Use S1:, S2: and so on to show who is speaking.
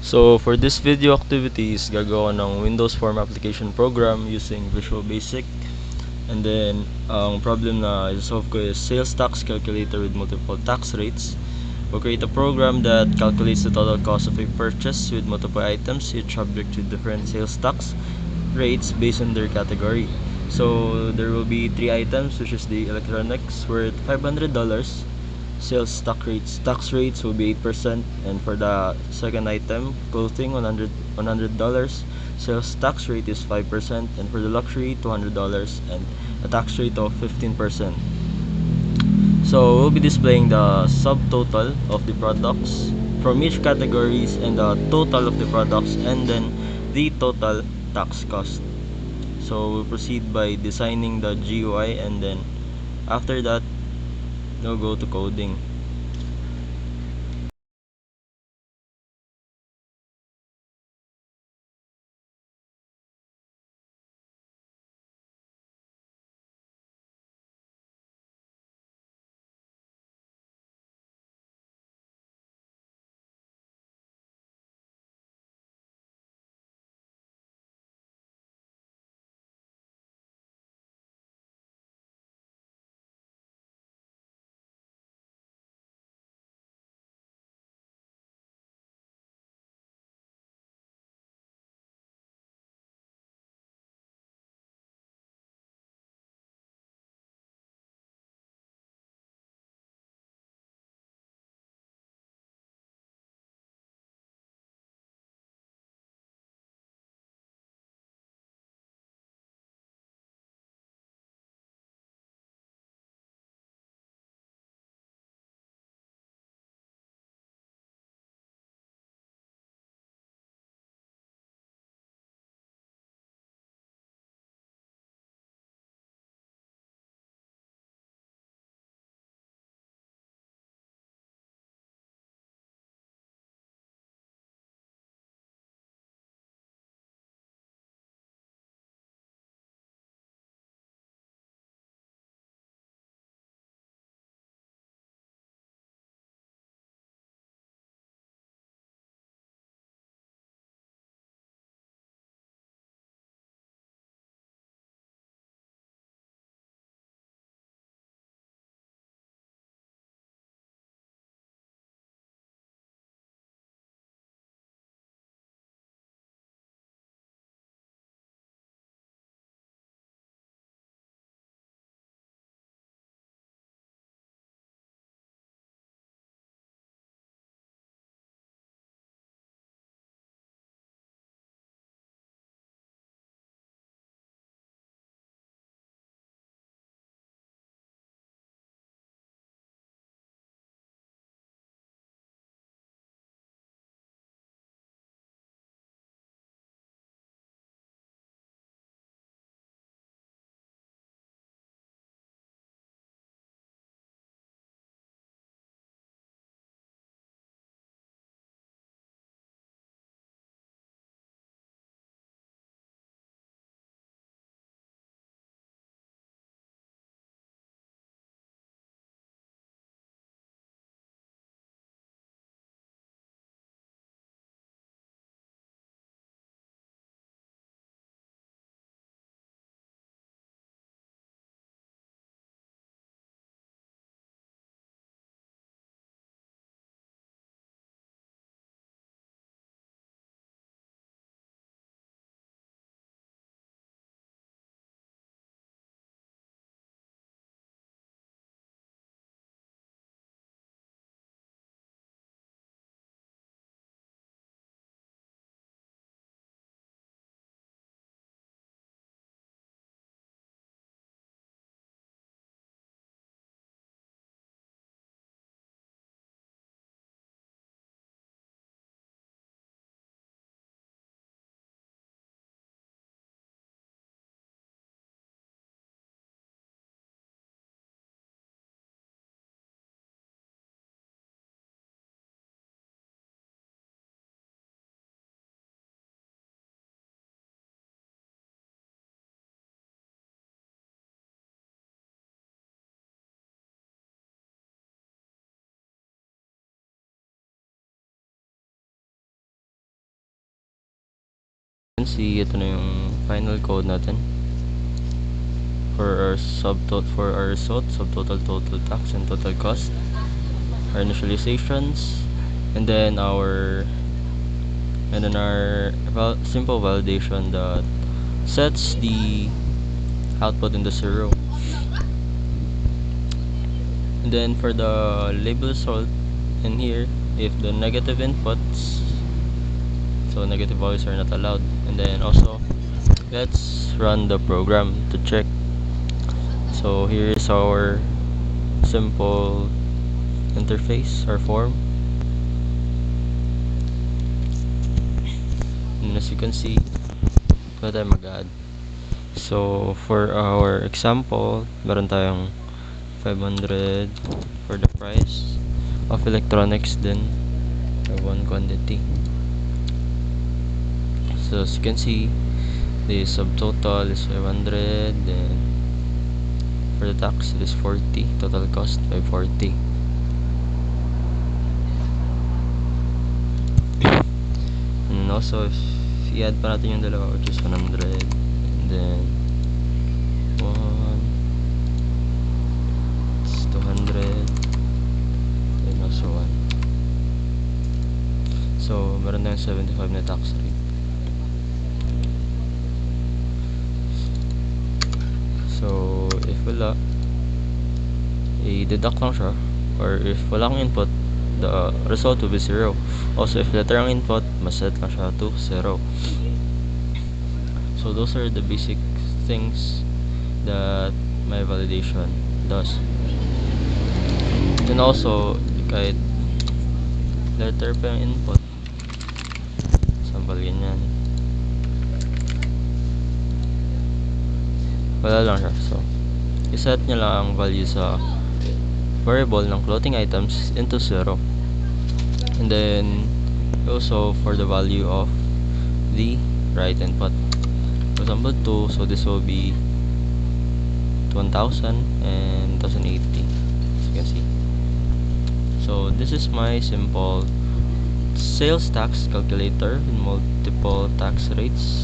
S1: So for this video activities, gagawa ng Windows Form Application Program using Visual Basic. And then, ang problem na isolve ko is sales tax calculator with multiple tax rates. We'll create a program that calculates the total cost of a purchase with multiple items, each subject to different sales tax rates based on their category. So there will be 3 items, which is the electronics worth $500. Sales tax rates will be 8%, and for the second item, clothing, $100. Sales tax rate is 5%, and for the luxury, $200, and a tax rate of 15%. So we'll be displaying the subtotal of the products from each categories, and the total of the products, and then the total tax cost. So we'll proceed by designing the GUI, and then after that we'll go to coding. see, ito na yung final code natin for our result, subtotal, total tax, and total cost, our initializations, and then our simple validation that sets the output into 0. And then for the label result in here, if the negative inputs, so negative values are not allowed. And then also, let's run the program to check. So here is our simple interface or form, and as you can see, wala tayong mag-add. So for our example, meron tayong 500 for the price of electronics, then for one quantity. So as you can see, the subtotal is 500, then for the tax it is 40, total cost 540. And also if i-add pa natin yung dalawa, which is 100, and then 1, it's 200, then also 1. So meron tayong 75 na tax rate. So if wala, i-deduct lang siya, or if walang input, the result will be 0. Also if letter ang input, mas-set lang siya to 0. So those are the basic things that my validation does. And also, kahit letter pa yung input, sample ganyan, wala lang siya. So iset nyo lang ang value sa variable ng clothing items into 0, and then also for the value of the right input, for example 2, so this will be 1000 and 1080, as you can see. So this is my simple sales tax calculator in multiple tax rates.